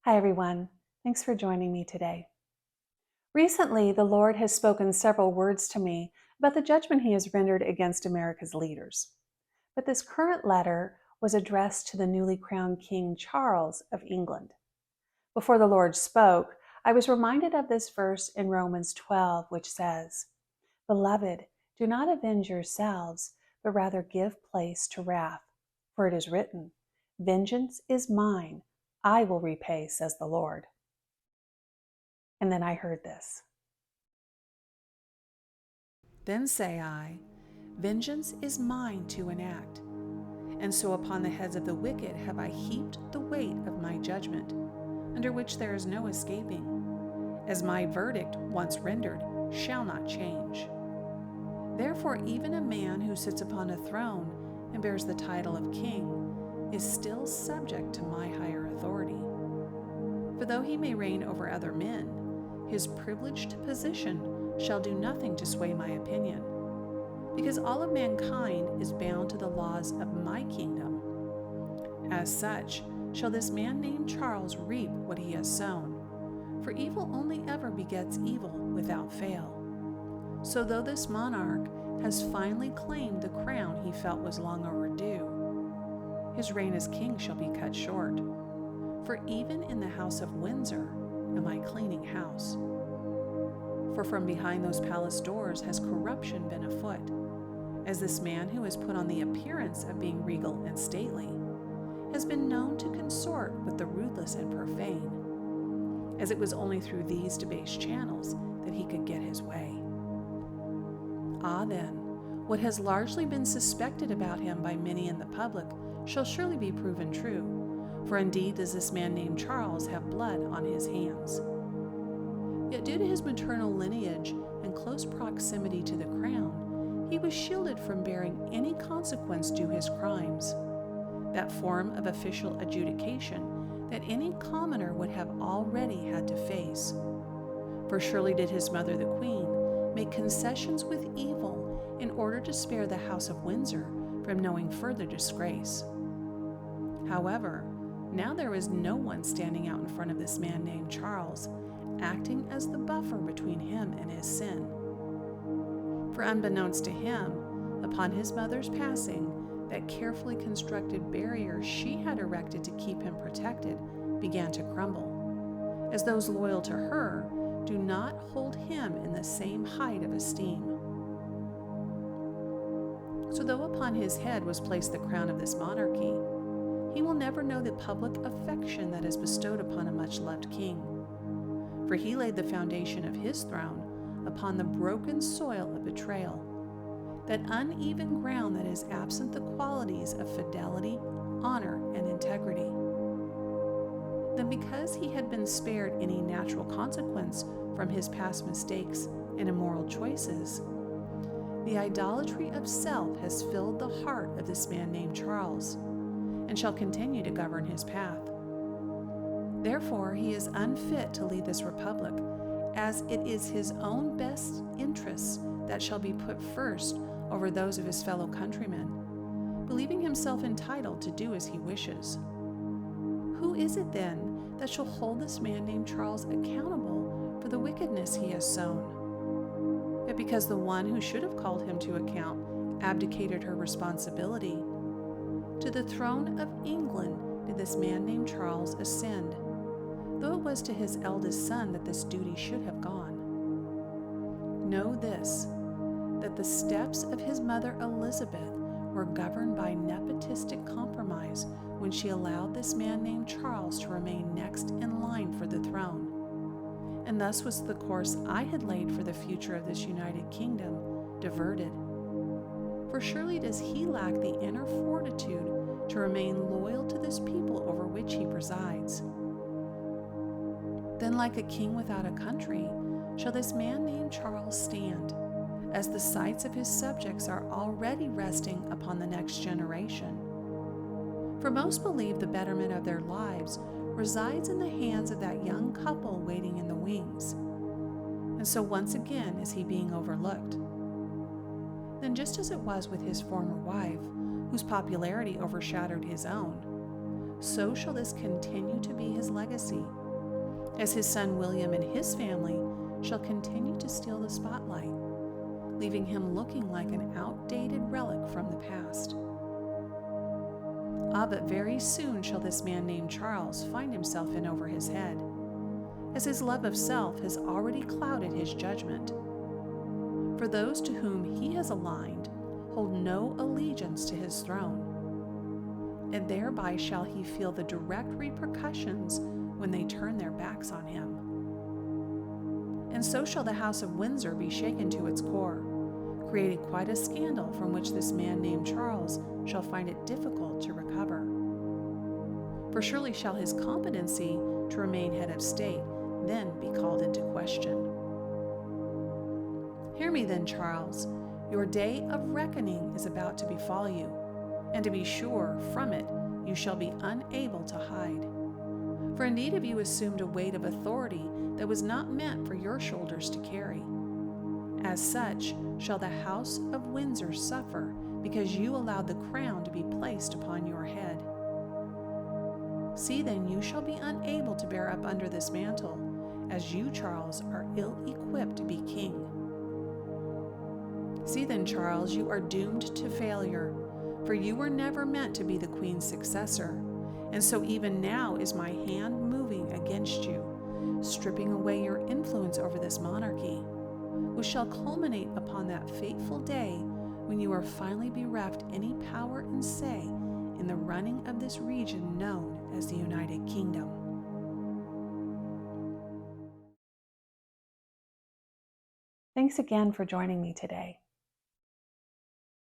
Hi, everyone. Thanks for joining me today. Recently, the Lord has spoken several words to me about the judgment He has rendered against America's leaders. But this current letter was addressed to the newly crowned King Charles of England. Before the Lord spoke, I was reminded of this verse in Romans 12, which says, "Beloved, do not avenge yourselves, but rather give place to wrath. For it is written, 'Vengeance is mine, I will repay,' says the Lord." And then I heard this. Then say I, Vengeance is mine to enact. And so upon the heads of the wicked have I heaped the weight of my judgment, under which there is no escaping, as my verdict, once rendered, shall not change. Therefore even a man who sits upon a throne and bears the title of king is still subject to my higher authority. For though he may reign over other men, his privileged position shall do nothing to sway my opinion, because all of mankind is bound to the laws of my kingdom. As such, shall this man named Charles reap what he has sown, for evil only ever begets evil without fail. So though this monarch has finally claimed the crown he felt was long overdue, his reign as king shall be cut short. For even in the House of Windsor am I cleaning house. For from behind those palace doors has corruption been afoot, as this man who has put on the appearance of being regal and stately has been known to consort with the ruthless and profane, as it was only through these debased channels that he could get his way. Ah then, what has largely been suspected about him by many in the public shall surely be proven true, for indeed does this man named Charles have blood on his hands. Yet due to his maternal lineage and close proximity to the crown, he was shielded from bearing any consequence due his crimes, that form of official adjudication that any commoner would have already had to face. For surely did his mother, the Queen, make concessions with evil in order to spare the House of Windsor from knowing further disgrace. However, now there is no one standing out in front of this man named Charles, acting as the buffer between him and his sin. For unbeknownst to him, upon his mother's passing, that carefully constructed barrier she had erected to keep him protected began to crumble, as those loyal to her do not hold him in the same height of esteem. So though upon his head was placed the crown of this monarchy, he will never know the public affection that is bestowed upon a much-loved king. For he laid the foundation of his throne upon the broken soil of betrayal, that uneven ground that is absent the qualities of fidelity, honor, and integrity. Then because he had been spared any natural consequence from his past mistakes and immoral choices, the idolatry of self has filled the heart of this man named Charles, and shall continue to govern his path. Therefore he is unfit to lead this republic, as it is his own best interests that shall be put first over those of his fellow countrymen, believing himself entitled to do as he wishes. Who is it then that shall hold this man named Charles accountable for the wickedness he has sown? Yet because the one who should have called him to account abdicated her responsibility, to the throne of England did this man named Charles ascend, though it was to his eldest son that this duty should have gone. Know this, that the steps of his mother Elizabeth were governed by nepotistic compromise when she allowed this man named Charles to remain next in line for the throne, and thus was the course I had laid for the future of this united kingdom diverted. For surely does he lack the inner fortitude to remain loyal to this people over which he presides. Then like a king without a country shall this man named Charles stand, as the sights of his subjects are already resting upon the next generation. For most believe the betterment of their lives resides in the hands of that young couple waiting in the wings, and so once again is he being overlooked. Then just as it was with his former wife, whose popularity overshadowed his own, so shall this continue to be his legacy, as his son William and his family shall continue to steal the spotlight, leaving him looking like an outdated relic from the past. Ah, but very soon shall this man named Charles find himself in over his head, as his love of self has already clouded his judgment. For those to whom he has aligned hold no allegiance to his throne, and thereby shall he feel the direct repercussions when they turn their backs on him. And so shall the House of Windsor be shaken to its core, creating quite a scandal from which this man named Charles shall find it difficult to recover. For surely shall his competency to remain head of state then be called into question. Hear me then, Charles. Your day of reckoning is about to befall you, and to be sure, from it you shall be unable to hide. For indeed have you assumed a weight of authority that was not meant for your shoulders to carry. As such shall the House of Windsor suffer, because you allowed the crown to be placed upon your head. See then, you shall be unable to bear up under this mantle, as you, Charles, are ill-equipped to be king. See then, Charles, you are doomed to failure, for you were never meant to be the queen's successor, and so even now is my hand moving against you, stripping away your influence over this monarchy, which shall culminate upon that fateful day when you are finally bereft any power and say in the running of this region known as the United Kingdom. Thanks again for joining me today.